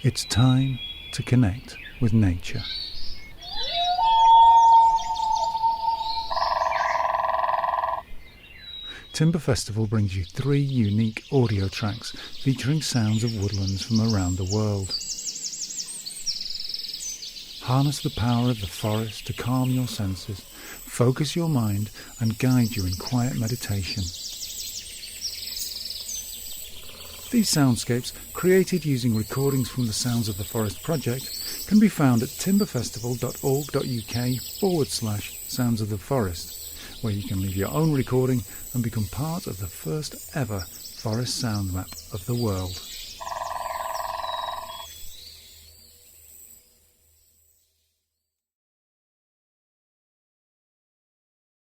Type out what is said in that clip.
It's time to connect with nature. Timber Festival brings you 3 unique audio tracks featuring sounds of woodlands from around the world. Harness the power of the forest to calm your senses, focus your mind and guide you in quiet meditation. These soundscapes, created using recordings from the Sounds of the Forest project, can be found at timberfestival.org.uk/Sounds of the Forest, where you can leave your own recording and become part of the first ever forest sound map of the world.